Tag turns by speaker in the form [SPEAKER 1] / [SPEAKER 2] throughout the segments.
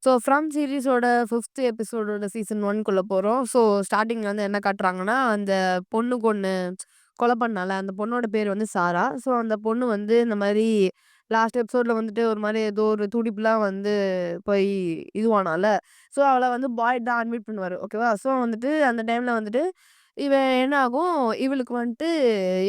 [SPEAKER 1] So from சீரிஸோட fifth எபிசோடோட season 1க்குள்ள போறோம். So ஸ்டார்ட்டிங்ல வந்து என்ன காட்டுறாங்கன்னா, அந்த பொண்ணுக்கு ஒண்ணு கொலை பண்ணால, அந்த பொண்ணோட பேர் வந்து சாரா. ஸோ அந்த பொண்ணு வந்து இந்த மாரி லாஸ்ட் எபிசோட்ல வந்துட்டு ஒரு மாரி ஏதோ ஒரு துடிப்புலாம் வந்து போய் இதுவானால, ஸோ அவள வந்து பாய் தான் அட்மிட் பண்ணுவாரு. ஓகேவா? ஸோ வந்துட்டு அந்த டைம்ல வந்துட்டு இவன் என்ன ஆகும், இவளுக்கு வந்துட்டு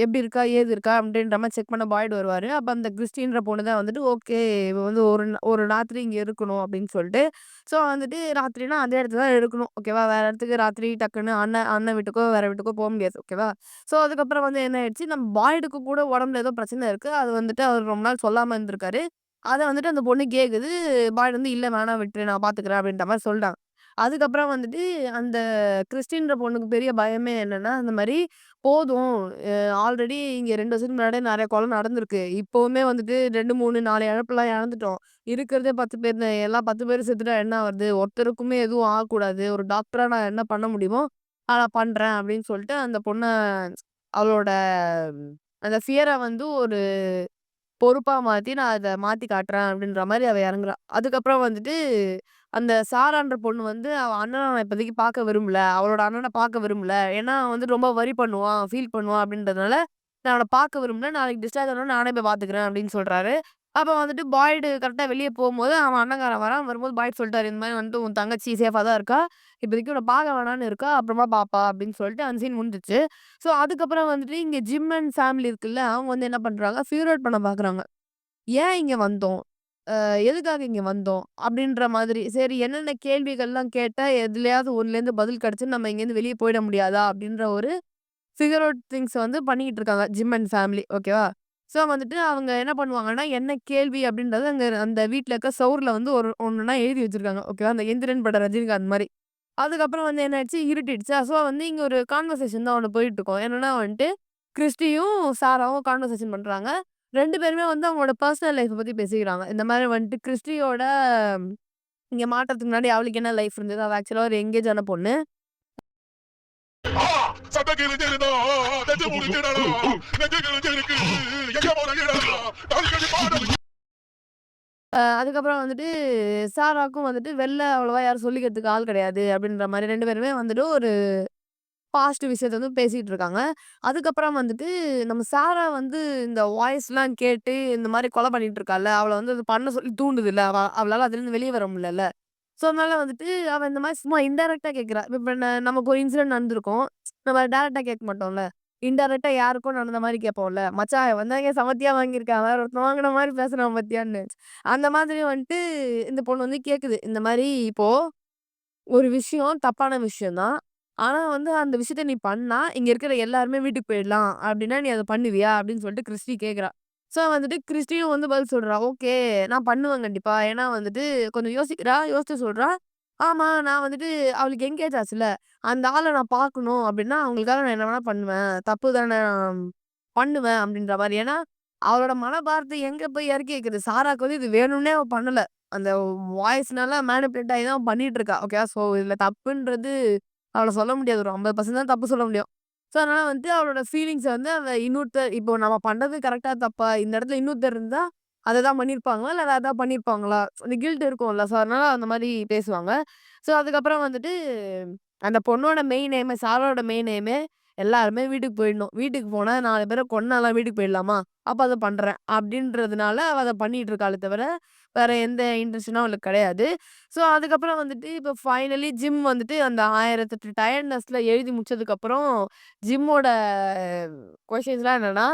[SPEAKER 1] எப்படி இருக்கா? ஏது இருக்கா? அப்படின்ற மாரி செக் பண்ண பாய்டு வருவாரு. அப்ப அந்த கிறிஸ்டின்ற பொண்ணு தான் வந்துட்டு, ஓகே இவ வந்து ஒரு ராத்திரி இங்க இருக்கணும் அப்படின்னு சொல்லிட்டு, ஸோ வந்துட்டு ராத்திரினா அந்த இடத்துல தான் இருக்கணும். ஓகேவா? வேற இடத்துக்கு ராத்திரி டக்குன்னு அண்ணன் அண்ணன் வீட்டுக்கோ, வேற வீட்டுக்கோ போ முடியாது. ஓகேவா? ஸோ அதுக்கப்புறம் வந்து என்ன ஆயிடுச்சு, நம்ம பாய்டுக்கு கூட உடம்புல ஏதோ பிரச்சனை இருக்கு. அது வந்துட்டு அவர் ரொம்ப நாள் சொல்லாம இருந்திருக்காரு. அத வந்துட்டு அந்த பொண்ணு கேக்குது. பாய்டு வந்து, "இல்ல வேணாம் விட்டுரு நான் பார்த்துக்கிறேன்" அப்படின்ற மாரி சொல்ட்டாங்க. அதுக்கப்புறம் வந்துட்டு அந்த கிறிஸ்டின்ற பொண்ணுக்கு பெரிய பயமே என்னன்னா, இந்த மாரி போதும் அ ஆல்ரெடி இங்க 2 வருஷத்துக்கு முன்னாடியே நெறைய கொலை நடந்திருக்கு. இப்பவுமே வந்துட்டு 2, 3, 4 இழப்புலாம் இழந்துட்டோம். இருக்கிறதே 10 பேர் தான். எல்லாம் 10 பேர் செத்துட்டா என்ன ஆவுறது? ஒருத்தருக்குமே எதுவும் ஆகக்கூடாது. ஒரு டாக்டரா நான் என்ன பண்ண முடியுமோ, நான் பண்றேன் அப்படின்னு சொல்லிட்டு அந்த பொண்ண அவளோட அந்த ஃபியர வந்து ஒரு பொறுப்பா மாத்தி, நான் அத மாத்தி காட்டுறேன் அப்படின்ற மாரி அவ இறங்குறா. அதுக்கப்புறம் வந்துட்டு, அந்த சாரான்ற பொண்ணு வந்து அவ அண்ணன நான் இப்போதைக்கு பார்க்க விரும்பல. அவளோட அண்ணன பார்க்க விரும்பல. ஏன்னா அவன் வந்து ரொம்ப வொரி பண்ணுவான், ஃபீல் பண்ணுவான் அப்படின்றதுனால, நான் அவன பார்க்க விரும்பல. நாளைக்கு டிஸ்சார்ஜ் ஆனோனே நானே போய் பார்த்துக்கிறேன் அப்படின்னு சொல்றாரு. அப்ப வந்துட்டு பாய்டு கரெக்ட்டா வெளிய போம்போது, அவன் அண்ணன்காரன் வரான். வரும்போது பாய்டு சொல்ட்டாரு, "இந்த மாரி வந்துட்டு உன் தங்கச்சி சேஃபா தான் இருக்கா. இப்போதைக்கு உன்ன பார்க்க வேணான்னு இருக்கா. அப்புறமா பார்ப்பா" அப்படின்னு சொல்லிட்டு அந்த சீன் முடிஞ்சுச்சு. ஸோ அதுக்கப்புறம் வந்துட்டு இங்க ஜிம் அண்ட் ஃபேமிலி இருக்குல்ல, அவங்க வந்து என்ன பண்றாங்க, ஃபிகர் அவுட் பண்ண பார்க்குறாங்க. ஏன் இங்க வந்தோம்? எதுக்காக இங்க வந்தோம்? அப்படின்ற மாதிரி. சரி என்னென்ன கேள்விகள்லாம் கேட்டா, எதுலயாவது ஒண்ணுலேருந்து பதில் கிடைச்சு நம்ம இங்கேருந்து வெளிய போயிட முடியாதா? அப்படின்ற ஒரு ஃபிகர் அவுட் திங்க்ஸ் வந்து பண்ணிக்கிட்டு இருக்காங்க. Gym and family. ஓகேவா? ஸோ வந்துட்டு அவங்க என்ன பண்ணுவாங்கன்னா, என்ன கேள்வி அப்படின்றத அங்க அந்த வீட்ல இருக்க செவுருல வந்து ஒன்னொன்னா எழுதி வச்சிருக்காங்க. ஓகேவா? அந்த எந்திரன் பட ரஜினிகாந்த் மாரி. அதுக்கப்புறம் வந்து என்ன ஆயிடுச்சு, இருட்டிடுச்சா, ஸோ வந்து இங்க ஒரு கான்வர்சேஷன் தான் ஒண்ணு போயிட்டுருக்கும். என்னன்னா வந்துட்டு, கிறிஸ்டியும், சாராவும் கான்வர்சேஷன் பண்றாங்க. 2 பேருமே வந்து அவங்களோட பெர்சனல் லைஃப்ப பத்தி பேசிக்கிறாங்க. இந்த மாரி வந்துட்டு கிறிஸ்டியோட இங்க மாட்றதுக்கு முன்னாடி அவளுக்கு என்ன லைஃப் இருந்தது? அவ ஆக்சுவலா ஒரு எங்கேஜ் ஆன பொண்ணு.
[SPEAKER 2] ஆ! சத்தம் கிழிஞ்சிருந்தா, நெஞ்சு முடிஞ்சிடடா, நெஞ்சு கிழிஞ்சிருக்கு, எங்க போறீங்கடா, தாலிக்கடி பாட
[SPEAKER 1] அதுக்கப்புறம் வந்துட்டு சாராவுக்கும் வந்துட்டு வெளில அவ்வளவா யாரும் சொல்லிக்கிறதுக்கு ஆள் கிடையாது அப்படின்ற மாரி 2 பேருமே வந்துட்டு ஒரு பாஸ்ட் விஷயத்த வந்து பேசிட்டு இருக்காங்க. அதுக்கப்புறம் வந்துட்டு நம்ம சாரா வந்து இந்த வாய்ஸ்லாம் கேட்டு இந்த மாரி கொலை பண்ணிட்டு இருக்கால்ல, அவள வந்து அது பண்ண சொல்லி தூண்டுதுல்ல. அவளால அதுலருந்து வெளிய வர முடியலல்ல. ஸோ, அதனால வந்துட்டு அவ இந்த மாரி சும்மா இன்டைரக்ட்டா கேட்கிறா. இப்ப நமக்கு ஒரு இன்சிடென்ட் நடந்திருக்கும். நம்ம டைரக்ட்டா கேட்க மாட்டோம்ல. இன்டைரக்ட்டா யாருக்கோ நடந்த மாரி கேட்போம்ல. "மச்சான் இவன் தான் இங்க சமத்தியா வாங்கியிருக்கான். வேற ஒருத்தன் வாங்குன மாரி பேசுறான் பாத்தியான்னு." அந்த மாதிரி வந்துட்டு இந்த பொண்ணு வந்து கேட்குது. இந்த மாரி இப்போ ஒரு விஷயம் தப்பான விஷயம் தான். ஆனா வந்து அந்த விஷயத்த நீ பண்ணா, இங்க இருக்கிற எல்லாருமே வீட்டுக்கு போயிடலாம். அப்டின்னா, நீ அத பண்ணுவியா? அப்டின்னு சொல்லிட்டு கிறிஸ்டி கேட்கிறா. ஸோ வந்துட்டு கிறிஸ்டியும் வந்து பதில் சொல்றா. ஓகே நான் பண்ணுவேன் கண்டிப்பா. ஏன்னா வந்துட்டு கொஞ்சம் யோசிக்கிறா. யோசிச்சு சொல்றா. ஆமா நான் வந்துட்டு அவளுக்கு எங்கேஜ் ஆச்சுல்ல. அந்த ஆள நான் பார்க்கணும் அப்டின்னா, அவங்களுக்காக நான் என்ன வேணா பண்ணுவேன். தப்பு தானே பண்ணுவேன் அப்டின்ற மாரி. ஏன்னா, அவளோட மனபாரத்த எங்க போய் இறக்கி வைக்கிறது? சாராக்கு வந்து இது வேணும்னே அவ பண்ணல. அந்த வாய்ஸ்னால மேனிபுலேட் ஆகி தான் பண்ணிட்டு இருக்கா. ஓகேவா? ஸோ இதுல தப்புன்றது அவள சொல்ல முடியாது. ஒரு 50% தான் தப்பு சொல்ல முடியும். ஸோ அதனால வந்துட்டு அவளோட ஃபீலிங்ஸ வந்து அவ இன்னொருத்தர் இப்போ நம்ம பண்ணது கரெக்ட்டா, தப்பா? இந்த இடத்துல இன்னொருத்தர் இருந்தா, அத தான் பண்ணியிருப்பாங்களா? இல்ல வேற ஏதாவது பண்ணியிருப்பாங்களா? அந்த கில்ட் இருக்கும்ல. ஸோ அதனால அந்த மாரி பேசுவாங்க. ஸோ அதுக்கப்புறம் வந்துட்டு அந்த பொண்ணோட மெயின் எய்மே சாராவோட மெயின் எய்மே எல்லாருமே வீட்டுக்கு போயிடணும். வீட்டுக்கு போனா 4 பேர கொன்னாலாம் வீட்டுக்கு போயிடலாமா? அப்ப அத பண்றேன். அப்டின்றதுனால அவ அத பண்ணிட்டு இருக்காளே தவிர, வேற எந்த இன்டென்ஷனும் அவளுக்கு கிடையாது. ஸோ, அதுக்கப்புறம் வந்துட்டு இப்ப ஃபைனலி ஜிம் வந்துட்டு அந்த 1008 டயர்ட்னஸ்ல எழுதி முடிச்சதுக்கப்புறம், ஜிம்மோட கொஸ்டின்ஸ்லாம் என்னன்னா,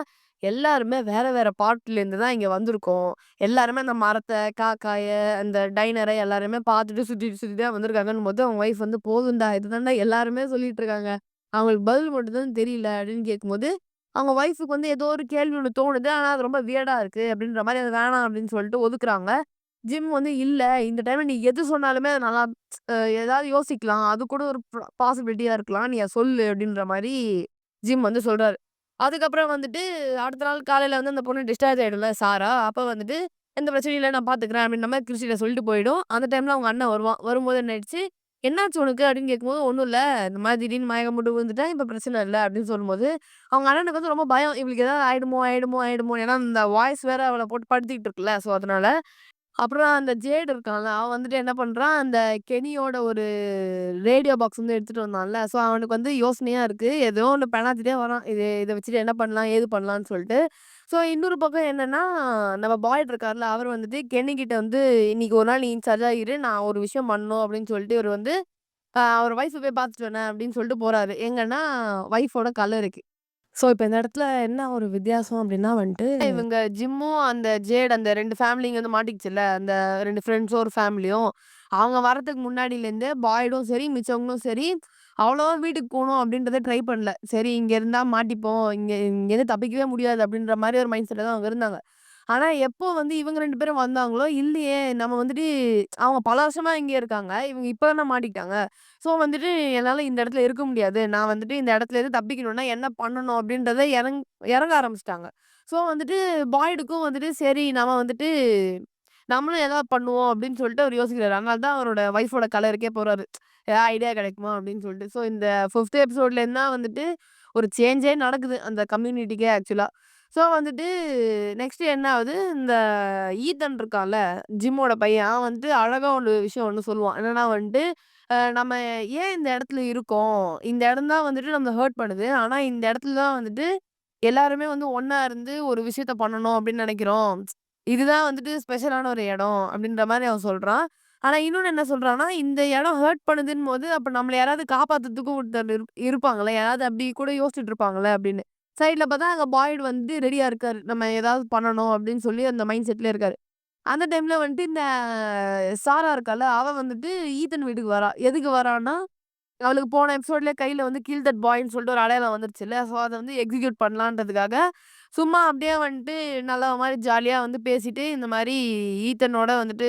[SPEAKER 1] எல்லாருமே வேற வேற பார்ட்லேருந்து தான் இங்க வந்திருக்கோம். எல்லாருமே அந்த மரத்த, காக்காய, அந்த டைனர எல்லாருமே பார்த்துட்டு சுத்திட்டு சுத்திட்டு தான் வந்திருக்காங்கன்னும்போது, அவங்க ஒய்ஃப் வந்து "போதும்டா, இதுதான்டா எல்லாருமே சொல்லிட்டு இருக்காங்க. அவங்களுக்கு பதில் மட்டும் தான் தெரியல" அப்படின்னு கேட்கும்போது, அவங்க ஒய்ஃப்‌க்கு வந்து ஏதோ ஒரு கேள்வி ஒண்ணு தோணுது. ஆனா, அது ரொம்ப வியர்டா இருக்கு அப்படின்ற மாரி, அது வேணாம் அப்படின்னு சொல்லிட்டு ஒதுக்குறாங்க. ஜிம் வந்து இல்ல. இந்த டைம்ல நீ எது சொன்னாலுமே அது நல்லா ஏதாவது யோசிக்கலாம். அது கூட ஒரு பாசிபிலிட்டியா இருக்கலாம். நீ அத சொல்லு அப்டின்ற மாரி ஜிம் வந்து சொல்றாரு. அதுக்கப்புறம் வந்துட்டு அடுத்த நாள் காலையில வந்து அந்த பொண்ணு டிஸ்சார்ஜ் ஆயிடும்ல சாரா. அப்ப வந்துட்டு எந்த பிரச்சனையும் இல்ல நான் பார்த்துக்கிறேன் அப்டின்ற மாரி கிறிஸ்டிட்ட சொல்லிட்டு போயிடும். அந்த டைம்ல அவங்க அண்ணன் வருவான். வரும்போது என்ன ஆயிடுச்சு, "என்னாச்சு உனக்கு?" அப்டின்னு கேட்கும்போது, "ஒண்ணும் இல்ல. இந்த மாரி திடீர்னு மயக்கம் போட்டு விழுந்துட்டேன். இப்ப பிரச்சனை இல்ல" அப்டின்னு சொல்லும்போது, அவங்க அண்ணனுக்கு வந்து ரொம்ப பயம். இவளுக்கு ஏதாவது ஆயிடுமோ, ஆயிடுமோ, ஆயிடுமோ. ஏன்னா இந்த வாய்ஸ் வேற அவள போட்டு படுத்திட்டு இருக்குல்ல. ஸோ அதனால. அப்புறம் அந்த ஜேட் இருக்கான்ல, அவன் வந்துட்டு என்ன பண்றான், அந்த கெனியோட ஒரு ரேடியோ பாக்ஸ் வந்து எடுத்துட்டு வந்தான்ல. ஸோ அவனுக்கு வந்து யோசனையா இருக்கு. ஏதோ ஒண்ணு பெணாத்திட்டே வரான். இத வச்சுட்டு என்ன பண்ணலாம்? ஏது பண்ணலான்னு சொல்ட்டு. ஸோ இன்னொரு பக்கம் என்னன்னா, நம்ம பாய்ட் இருக்கார்ல, அவர் வந்துட்டு கென்னி கிட்ட வந்து "இன்னைக்கு ஒரு நாள் நீ இன்சார்ஜா இரு. நான் ஒரு விஷயம் பண்ணணும்" அப்படின்னு சொல்லிட்டு இவரு வந்து அவர் ஒய்ஃப போய் பார்த்துட்டு வரேன் அப்படின்னு சொல்லிட்டு போறாரு. எங்கன்னா, ஒய்ஃபோட கல்லறைக்கு. ஸோ, இப்ப இந்த இடத்துல என்ன ஒரு வித்தியாசம் அப்டின்னா வந்துட்டு, இவங்க ஜிம்மும், அந்த ஜேட் அந்த 2 ஃபேமிலிங்க வந்து மாட்டிக்கிச்சுல்ல. அந்த 2 ஃப்ரெண்ட்ஸும், ஒரு ஃபேமிலியும். அவங்க வரதுக்கு முன்னாடிலேருந்தே பாய்டும் சரி, மிச்சவங்களும் சரி, அவ்வளவா வீட்டுக்கு போணும் அப்டின்றத ட்ரை பண்ணல. சரி இங்க இருந்தா மாட்டிப்போம். இங்கேருந்து தப்பிக்கவே முடியாது அப்டின்ற மாரி ஒரு மைண்ட் செட்ல தான் அவங்க இருந்தாங்க. ஆனா, எப்போ வந்து இவங்க 2 பேரும் வந்தாங்களோ, இல்லையே நம்ம வந்துட்டு அவங்க பல வருஷமா இங்கேயே இருக்காங்க. இவங்க இப்ப தான மாட்டிக்கிட்டாங்க. ஸோ வந்துட்டு என்னால இந்த இடத்துல இருக்க முடியாது. நான் வந்துட்டு இந்த இடத்துலேருந்து தப்பிக்கணும்னா என்ன பண்ணணும் அப்டின்றத இறங்க ஆரம்பிச்சுட்டாங்க. ஸோ வந்துட்டு பாய்டுக்கும் வந்துட்டு சரி நம்ம வந்துட்டு நம்மளும் ஏதாவது பண்ணுவோம் அப்டின்னு சொல்லிட்டு அவரு யோசிக்கிறாரு. அதனால தான் அவரோட ஒய்ஃபோட கலருக்கே போறாரு. ஏதாவது ஐடியா கிடைக்குமா அப்டின்னு சொல்லிட்டு. ஸோ இந்த 5த் எபிசோட்லேருந்து தான் வந்துட்டு ஒரு சேஞ்சே நடக்குது அந்த கம்யூனிட்டிக்கே ஆக்சுவலா. ஸோ வந்துட்டு நெக்ஸ்ட் என்ன ஆகுது, இந்த ஈத்தன் இருக்கான்ல, ஜிம்மோட பையன். அவன் வந்துட்டு அழகா ஒரு விஷயம் ஒண்ணு சொல்லுவான். என்னன்னா வந்துட்டு, நம்ம ஏன் இந்த இடத்துல இருக்கோம்? இந்த இடம் தான் வந்துட்டு நம்மள ஹர்ட் பண்ணுது. ஆனா இந்த இடத்துல தான் வந்துட்டு எல்லாருமே வந்து ஒண்ணா இருந்து ஒரு விஷயத்த பண்ணணும் அப்படின்னு நெனைக்கிறோம். இதுதான் வந்துட்டு ஸ்பெஷலான ஒரு இடம் அப்படின்ற மாரி அவன் சொல்றான். ஆனா இன்னொன்னு என்ன சொல்றான்னா, இந்த இடம் ஹர்ட் பண்ணுதுன்னும்போது, அப்ப நம்மள யாராவது காப்பாத்துறதுக்கும் ஒருத்தர் இருப்பாங்கல்ல. யாராவது அப்படி கூட யோசிச்சுட்டு இருப்பாங்கல்ல அப்படின்னு. சைட்ல பார்த்தா அங்க பாய்டு வந்து ரெடியா இருக்காரு. நம்ம ஏதாவது பண்ணணும் அப்படின்னு சொல்லி அந்த மைண்ட் செட்ல இருக்காரு. அந்த டைம்ல வந்துட்டு இந்த சாரா இருக்கால்ல, அவ வந்துட்டு ஈத்தன் வீட்டுக்கு வரா. எதுக்கு வரான்னா, அவளுக்கு போன எபிசோட்லயே கையில வந்து கில் தட் பாய்ன்னு சொல்லிட்டு ஒரு அடையாளம் வந்துருச்சுல்ல. ஸோ அத வந்து எக்ஸிக்யூட் பண்ணலான்றதுக்காக, சும்மா அப்படியே வந்துட்டு நல்ல மாரி ஜாலியா வந்து பேசிட்டு, இந்த மாரி ஈத்தனோட வந்துட்டு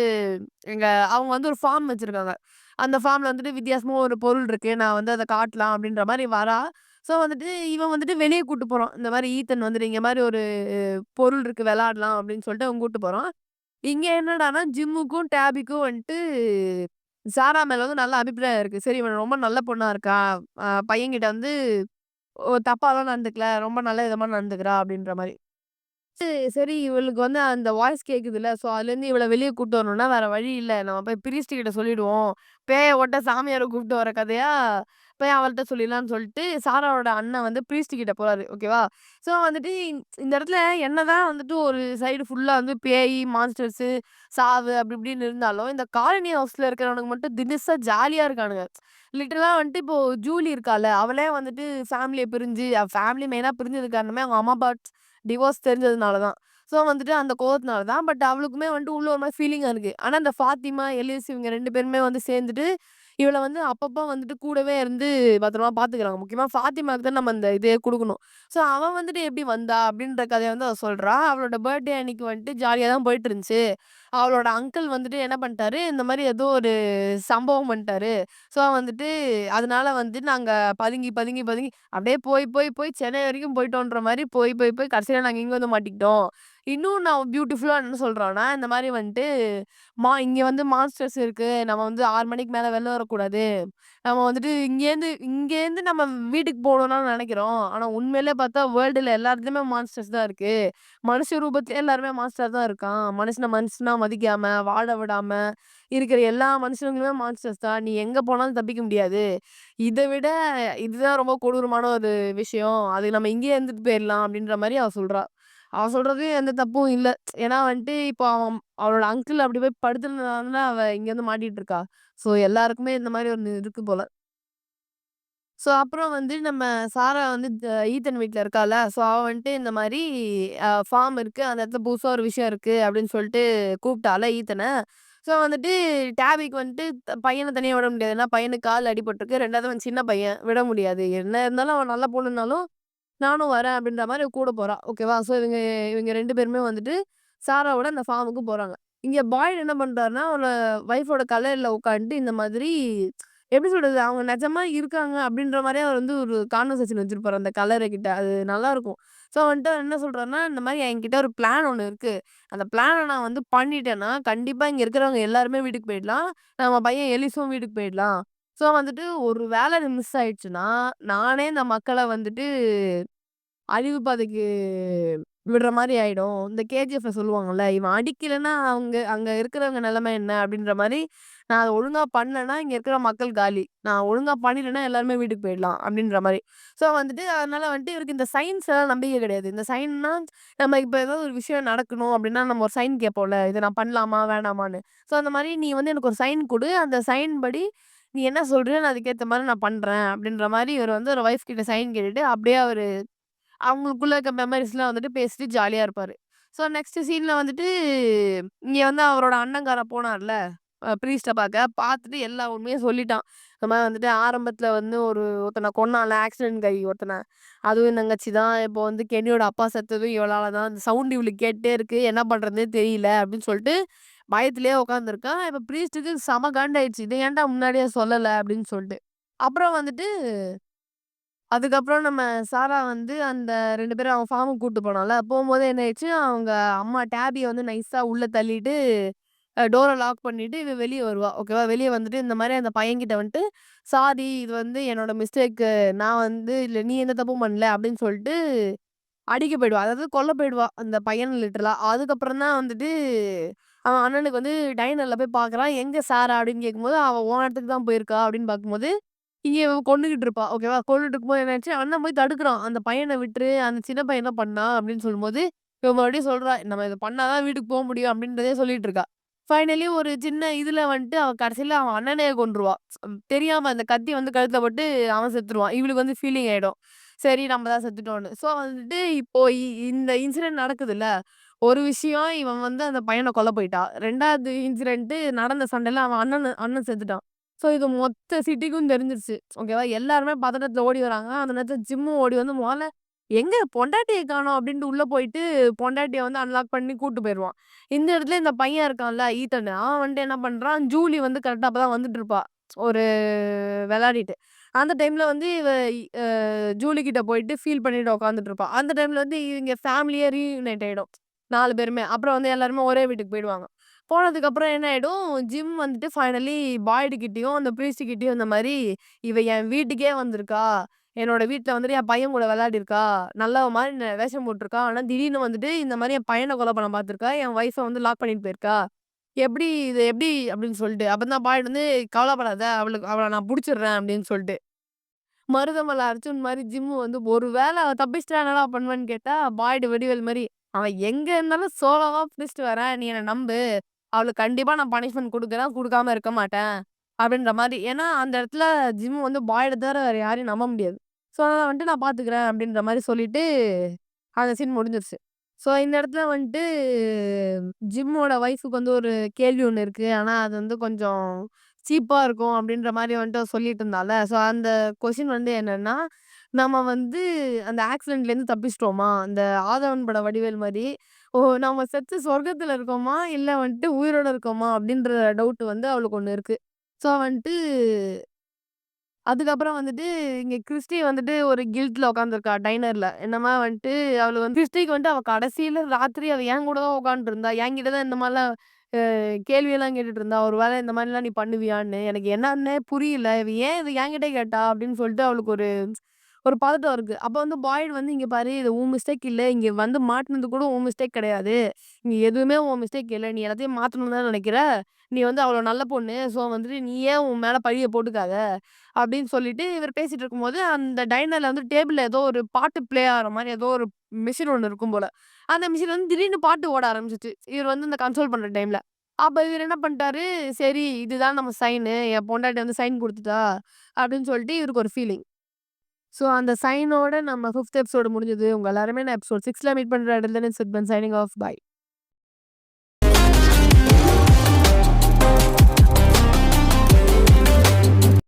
[SPEAKER 1] எங்க அவங்க வந்து ஒரு ஃபார்ம் வச்சிருக்காங்க. அந்த ஃபார்ம்ல வந்துட்டு வித்தியாசமா ஒரு பொருள் இருக்கு. நான் வந்து அத காட்டலாம் அப்படின்ற மாரி வரா. ஸோ வந்துட்டு இவன் வந்துட்டு வெளிய கூட்டு போறான். இந்த மாரி ஈத்தன் வந்துட்டு இங்க மாரி ஒரு பொருள் இருக்கு விளையாடலாம் அப்படின்னு சொல்லிட்டு அவன் கூட்டு போறான். இங்க என்னடான்னா, ஜிம்முக்கும், டேபிக்கும் வந்துட்டு சாரா மேல வந்து நல்ல அபிப்பிராயம் இருக்கு. சரி இவன் ரொம்ப நல்ல பொண்ணா இருக்கா. பையன்கிட்ட வந்து தப்பாலாம் நடந்துக்கல. ரொம்ப நல்ல விதமா நடந்துக்கிறா அப்படின்ற மாரி. சரி இவளுக்கு வந்து அந்த வாய்ஸ் கேட்குதுல்ல. ஸோ அதுலேருந்து இவள வெளிய கூட்டு வரணும்னா வேற வழி இல்ல. நம்ம போய் பிரீஸ்ட் கிட்ட சொல்லிடுவோம். பேய ஓட்ட சாமியார கூப்பிட்டு வர கதையா, போய் அவள்ட்ட சொல்லிடலாம்னு சொல்லிட்டு சாராவோட அண்ணன் வந்து பிரீஸ்ட் கிட்ட போறாரு. ஓகேவா? ஸோ வந்துட்டு இந்த இடத்துல என்னதான் வந்துட்டு ஒரு சைடு ஃபுல்லா வந்து பேய், மான்ஸ்டர்ஸு, சாவு அப்படி இப்படின்னு இருந்தாலும், இந்த காலனி ஹவுஸ்ல இருக்கிறவனுங்க மட்டும் தினுசா ஜாலியா இருக்கானுங்க. லிட்டரலா வந்துட்டு இப்போ ஜூலி இருக்கால்ல, அவளே வந்துட்டு ஃபேமிலிய பிரிஞ்சு ஃபேமிலி மெயினா பிரிஞ்சதுக்கு காரணமே அவங்க அம்மா, அப்பா டிவோர்ஸ் தெரிஞ்சதுனால தான். ஸோ வந்துட்டு அந்த கோவத்தினால தான். பட் அவளுக்குமே வந்துட்டு உள்ள ஒரு மாரி ஃபீலிங்கா இருக்கு. ஆனா இந்த ஃபாத்திமா, எலியஸ் இவங்க 2 பேருமே வந்து சேர்ந்துட்டு, இவள வந்து அப்பப்ப வந்துட்டு கூடவே இருந்து பத்திரமா பார்த்துக்கிறாங்க. முக்கியமா ஃபாத்திமாக்கு தான் நம்ம இந்த இதே குடுக்கணும். ஸோ அவ வந்துட்டு எப்படி வந்தா? அப்படின்ற கதைய வந்து அவ சொல்றா. அவளோட பர்த்டே அன்னைக்கு வந்துட்டு ஜாலியா தான் போயிட்டு இருந்துச்சு. அவளோட அங்கிள் வந்துட்டு என்ன பண்ணிட்டாரு, இந்த மாரி ஏதோ ஒரு சம்பவம் பண்ணிட்டாரு. ஸோ வந்துட்டு அதனால வந்து நாங்க பதுங்கி, பதுங்கி, பதுங்கி அப்படியே போய் சென்னை வரைக்கும் போயிட்டோன்ற மாரி போய் கடைசியில நாங்க இங்க வந்து மாட்டிக்கிட்டோம். இன்னும் நான் பியூட்டிஃபுல்லா என்ன சொல்றான்னா, இந்த மாரி வந்துட்டு இங்க வந்து மான்ஸ்டர்ஸ் இருக்கு. நம்ம வந்து 6 மணிக்கு மேல வெளில வரக்கூடாது. நம்ம வந்துட்டு இங்கேருந்து நம்ம வீட்டுக்கு போணும்னு நெனைக்கிறோம். ஆனா உண்மையிலே பார்த்தா வேர்ல்டுல எல்லா இடத்துலயுமே மான்ஸ்டர்ஸ் தான் இருக்கு. மனுஷ ரூபத்திலே எல்லாருமே மான்ஸ்டர் தான் இருக்கான். மனுஷன மனுஷனா மதிக்காம, வாழ விடாம இருக்கிற எல்லா மனுஷங்களுமே மான்ஸ்டர்ஸ் தான். நீ எங்க போனாலும் தப்பிக்க முடியாது. இத விட இதுதான் ரொம்ப கொடூரமான ஒரு விஷயம். அது நம்ம இங்கேயே இருந்துட்டு போயிரலாம் அப்டின்ற மாரி அவ சொல்றா. அவ சொல்றதுலயும் எந்த தப்பும் இல்ல. ஏன்னா வந்துட்டு இப்போ அவளோட அங்கிள் அப்டி போய் படுத்துனதுனால தான் அவ இங்க வந்து மாட்டிட்டு இருக்கா. ஸோ எல்லாருக்குமே இந்த மாரி ஒண்ணு இருக்கு போல. ஸோ அப்புறம் வந்து நம்ம சாரா வந்து ஈத்தன் வீட்ல இருக்கால்ல. ஸோ அவ வந்துட்டு இந்த மாரி ஃபார்ம் இருக்கு. அந்த இடத்துல புதுசா ஒரு விஷயம் இருக்கு அப்படின்னு சொல்லிட்டு கூப்பிட்டால்ல ஈத்தன. ஸோ வந்துட்டு டேபிக்கு வந்துட்டு பையன தனியா விட முடியாது. ஏன்னா பையனுக்கு கால்ல அடிபட்டுருக்கு. 2வது அவன் சின்ன பையன். விட முடியாது. என்ன இருந்தாலும் அவன் நல்ல பொண்ணுனாலும், நானும் வரேன் அப்படின்ற மாரி கூட போறா. ஓகேவா? ஸோ இவங்க இவங்க 2 பேருமே வந்துட்டு சாராவோட அந்த ஃபார்முக்கு போறாங்க. இங்க பாய் என்ன பண்றாருன்னா, அவனோட ஒய்ஃபோட கல்லறைல உட்காந்துட்டு இந்த மாதிரி எப்படி சொல்றது? அவங்க நிஜமா இருக்காங்க அப்படின்ற மாரியே அவர் வந்து ஒரு கான்வர்சேஷன் வச்சிருப்பாரு அந்த கல்லறை கிட்ட. அது நல்லாருக்கும். ஸோ வந்துட்டு அவர் என்ன சொல்றாருன்னா, இந்த மாரி என்கிட்ட ஒரு பிளான் ஒண்ணு இருக்கு. அந்த பிளான நான் வந்து பண்ணிட்டேன்னா, கண்டிப்பா இங்க இருக்கிறவங்க எல்லாருமே வீட்டுக்கு போயிடலாம். நம்ம பையன் எலிஸும் வீட்டுக்கு போயிடலாம். ஸோ வந்துட்டு ஒரு வேள இது மிஸ் ஆயிடுச்சுன்னா, நானே இந்த மக்கள வந்துட்டு அழிவு பாதைக்கு விடுற மாரி ஆயிடும். இந்த கேஜிஎஃப்ல சொல்லுவாங்கல்ல, "இவன் அடிக்கலன்னா அங்க அங்க இருக்கிறவங்க நிலைமை என்ன?" அப்படின்ற மாரி, "நான் அத ஒழுங்கா பண்ணலன்னா, இங்க இருக்கிற மக்கள் காலி. நான் ஒழுங்கா பண்ணிட்டேன்னா எல்லாருமே வீட்டுக்கு போயிடலாம்." அப்படின்ற மாரி. ஸோ வந்துட்டு அதனால வந்துட்டு இவருக்கு இந்த சைன்ஸ்லாம் நம்பிக்கை கிடையாது. இந்த சைன்னா நம்ம இப்ப ஏதாவது ஒரு விஷயம் நடக்கணும் அப்படின்னா, நம்ம ஒரு சைன் கேட்போம்ல, "இத நான் பண்ணலாமா? வேணாமான்னு?" ஸோ அந்த மாரி, "நீ வந்து எனக்கு ஒரு சைன் குடு. அந்த சைன் படி நீ என்ன சொல்றியோ நான் அதுக்கேத்த மாரி நான் பண்றேன்." அப்படின்ற மாரி இவரு வந்து ஒரு வைஃப் கிட்ட சைன் கேட்டுட்டு, அப்படியே அவரு அவங்களுக்குள்ள இருக்க மெமரீஸ்லாம் வந்துட்டு பேசிட்டு ஜாலியா இருப்பாரு. ஸோ நெக்ஸ்ட் சீன்ல வந்துட்டு, இங்க வந்து அவரோட அண்ணங்காரன் போனார்ல, ப்ரீஸ்ட்ட பாக்க. பாத்துட்டு எல்லா உண்மையும் சொல்லிட்டான். இந்த மாரி வந்துட்டு ஆரம்பத்துல வந்து ஒருத்தன கொன்னான்ல, ஆக்சிடென்ட் ஆயி ஒருத்தன. அதுவும் என் தங்கச்சி தான். இப்போ வந்து கென்னியோட அப்பா செத்ததும் இவளால தான். அந்த சவுண்ட் இவளுக்கு கேட்டுட்டே இருக்கு. என்ன பண்றதுன்னே தெரியல அப்படின்னு சொல்லிட்டு, பயத்திலேயே உட்காந்துருக்கான். இப்ப ப்ரீஸ்ட்டுக்கு செம காண்டாயிடுச்சு. "இத ஏன்டா முன்னாடியே சொல்லல?" அப்படின்னு சொல்லிட்டு. அப்புறம் வந்துட்டு அதுக்கப்புறம் நம்ம சாரா வந்து அந்த 2 பேரும் அவங்க ஃபார்முக்கு கூட்டு போனோம்ல. போம்போது என்ன ஆயிடுச்சு, அவங்க அம்மா டேபிய வந்து நைஸா உள்ள தள்ளிட்டு, டோர லாக் பண்ணிட்டு இவ வெளிய வருவா. ஓகேவா? வெளிய வந்துட்டு இந்த மாரி அந்த பையன்கிட்ட வந்துட்டு, "சாரி இது வந்து என்னோட மிஸ்டேக்கு. நான் வந்து இல்ல நீ எந்த தப்பும் பண்ணல" அப்படின்னு சொல்லிட்டு அடிக்க போயிடுவா. அதாவது கொல்ல போயிடுவா. அந்த பையன லிட்டரலா. அதுக்கப்புறம் தான் வந்துட்டு அவன் அண்ணனுக்கு வந்து டைனர்ல போய் பார்க்குறான். "எங்க சாரா?" அப்படின்னு கேட்கும்போது, "அவ உன் இடத்துக்கு தான் போயிருக்கா" அப்படின்னு பார்க்கும்போது, இங்க இவ கொன்னுகிட்டு இருப்பா. ஓகேவா? கொன்னுட்டு இருக்கும்போது என்னாச்சு, அண்ணன் போய் தடுக்குறான். "அந்த பையன விட்டுரு. அந்த சின்ன பையன் என்ன பண்ணான்?" அப்படின்னு சொல்லும்போது, இவ மறுபடியும் சொல்றா, "நம்ம இத பண்ணா தான் வீட்டுக்கு போ முடியும்" அப்படின்றதே சொல்லிட்டு இருக்கா. ஃபைனலி ஒரு சின்ன இதுல வந்துட்டு அவ கடைசில அவன் அண்ணனையே கொன்றுவா. தெரியாம அந்த கத்தி வந்து கழுத்துல பட்டு அவன் செத்துருவான். இவளுக்கு வந்து ஃபீலிங் ஆயிடும். சரி நம்ம தான் செத்துட்டோம்ன்னு. ஸோ வந்துட்டு இப்போ இந்த இன்சிடென்ட் நடக்குதுல்ல. ஒரு விஷயம் இவன் வந்து அந்த பையன கொல்ல போயிட்டான். 2வது இன்சிடென்ட் நடந்த சண்டையில அவன் அண்ணன் செத்துட்டான். ஸோ இது மொத்த சிட்டிக்கும் தெரிஞ்சிருச்சு. ஓகேவா? எல்லாருமே பதட்டத்துல ஓடி வராங்க. அந்த நேரத்துல ஜிம்மும் ஓடி வந்து "மொதல்ல எங்க பொண்டாட்டிய காணோம்" அப்படின்ட்டு உள்ள போயிட்டு பொண்டாட்டிய வந்து அன்லாக் பண்ணி கூட்டு போயிருவான். இந்த இடத்துல இந்த பையன் இருக்கான்ல ஈத்தன், அவன் வந்துட்டு என்ன பண்றான், ஜூலி வந்து கரெக்ட்டா அப்பதான் வந்துட்டு இருப்பா. ஒரு வெளாடிட்டு. அந்த டைம்ல வந்து இவ அ ஜூலி கிட்ட போயிட்டு ஃபீல் பண்ணிட்டு உட்காந்துட்டு இருப்பா. அந்த டைம்ல வந்து இவங்க ஃபேமிலியே ரீயூனைட் ஆயிடும். 4 பேருமே. அப்புறம் வந்து எல்லாருமே ஒரே வீட்டுக்கு போயிடுவாங்க. போனதுக்கப்புறம் என்ன ஆயிடும், ஜிம் வந்துட்டு ஃபைனலி பாய்டு கிட்டயும், அந்த ப்ரீஸ்ட் கிட்டயும் இந்த மாரி, "இவ என் வீட்டுக்கே வந்திருக்கா. என்னோட வீட்ல வந்துட்டு என் பையன் கூட விளையாடிருக்கா. நல்லவ மாரி வேஷம் போட்டுருக்கா. ஆனா திடீர்னு வந்துட்டு இந்த மாரி என் பையன கொலை பண்ண பார்த்துருக்கா. என் ஒய்ஃப வந்து லாக் பண்ணிட்டு போயிருக்கா. இது எப்படி?" அப்படின்னு சொல்லிட்டு. அப்பதான் பாய்டு வந்து, "கவலைப்படாத. அவள நான் புடிச்சுடுறேன்" அப்படின்னு சொல்லிட்டு. மருதமல அர்ஜுன் மாரி ஜிம்மு வந்து ஒரு வேள அவ தப்பிச்சுட்டா என்னடா பண்ணுவேன்னு கேட்டா, பாய்டு வடிவேல் மாரி, "அவன் எங்க இருந்தாலும் சோலோவா பிடிச்சுட்டு வரேன். நீ என்ன நம்பு. அவளுக்கு கண்டிப்பா நான் பனிஷ்மென்ட் குடுக்குறேன். குடுக்காம இருக்க மாட்டேன்." அப்படின்ற மாரி. ஏன்னா, அந்த இடத்துல ஜிம் வந்து பாய்ட தவிர வேற யாரையும் நம்ப முடியாது. ஸோ, அதனால வந்துட்டு நான் பார்த்துக்கிறேன் அப்படின்ற மாரி சொல்லிட்டு, அந்த சீன் முடிஞ்சிருச்சு. ஸோ, இந்த இடத்துல வந்துட்டு ஜிம்மோட ஒய்ஃப்க்கு வந்து ஒரு கேள்வி ஒண்ணு இருக்கு. ஆனா, அது வந்து கொஞ்சம் சீப்பா இருக்கும் அப்படின்ற மாரி வந்துட்டு அவ சொல்லிட்டு இருந்தால. ஸோ, அந்த கொஸ்டின் வந்து என்னன்னா, நம்ம வந்து அந்த ஆக்சிடென்ட்லேருந்து தப்பிச்சுட்டோமா? அந்த ஆதவன் பட வடிவேல் மாரி, ஓ நம்ம செத்து சொர்க்கத்துல இருக்கோமா? இல்ல வந்துட்டு உயிரோட இருக்கோமா? அப்படின்ற டவுட் வந்து அவளுக்கு ஒண்ணு இருக்கு. ஸோ, வந்துட்டு அதுக்கப்புறம் வந்துட்டு இங்க கிறிஸ்டி வந்துட்டு ஒரு கில்ட்ல உட்காந்துருக்கா டைனர்ல. என்னமா வந்துட்டு அவள வந்து கிறிஸ்டிக்கு வந்துட்டு அவ கடைசியில ராத்திரி அவ என் கூட தான் உட்காந்துட்டுருந்தா. என்கிட்ட தான் இந்த மாரிலாம் கேள்வியெல்லாம் கேட்டுட்டு இருந்தா. ஒரு வேளை இந்த மாரிலாம் நீ பண்ணுவியான்னு. எனக்கு என்னான்னே புரியல. இவ ஏன் இத என்கிட்ட கேட்டா? அப்படின்னு சொல்லிட்டு அவளுக்கு ஒரு ஒரு பதட்டம் இருக்கு. அப்ப வந்து பாய்டு வந்து இங்க பாரு இது உன் மிஸ்டேக் இல்ல. இங்க வந்து மாட்டுனது கூட உன் மிஸ்டேக் கிடையாது. இங்க எதுவுமே உன் மிஸ்டேக் இல்ல. நீ எல்லாத்தையும் மாத்தணும்னு தான் நினைக்கிற. நீ வந்து அவ்வளோ நல்ல பொண்ணு. ஸோ வந்துட்டு நீ ஏன் உன் மேல பழிய போட்டுக்காத. அப்படின்னு சொல்லிட்டு இவரு பேசிட்டு இருக்கும்போது, அந்த டைனர்ல வந்து டேபிள்ல ஏதோ ஒரு பாட்டு ப்ளே ஆகுற மாரி ஏதோ ஒரு மெஷின் ஒண்ணு இருக்கும் போல. அந்த மெஷின் வந்து திடீர்னு பாட்டு ஓட ஆரம்பிச்சுச்சு. இவரு வந்து இந்த கன்சோல் பண்ற டைம்ல. அப்ப இவரு என்ன பண்ணிட்டாரு, சரி இதுதான் நம்ம சைனு. என் பொண்டாட்டி வந்து சைன் குடுத்துட்டா, அப்படின்னு சொல்லிட்டு இவருக்கு ஒரு ஃபீலிங். ஸோ அந்த சைனோட நம்ம 5த் எபிசோடு முடிஞ்சது. உங்க எல்லாருமே நான் எபிசோட் 6ல மீட் பண்றேன். Till then it's Sid bye signing off. By.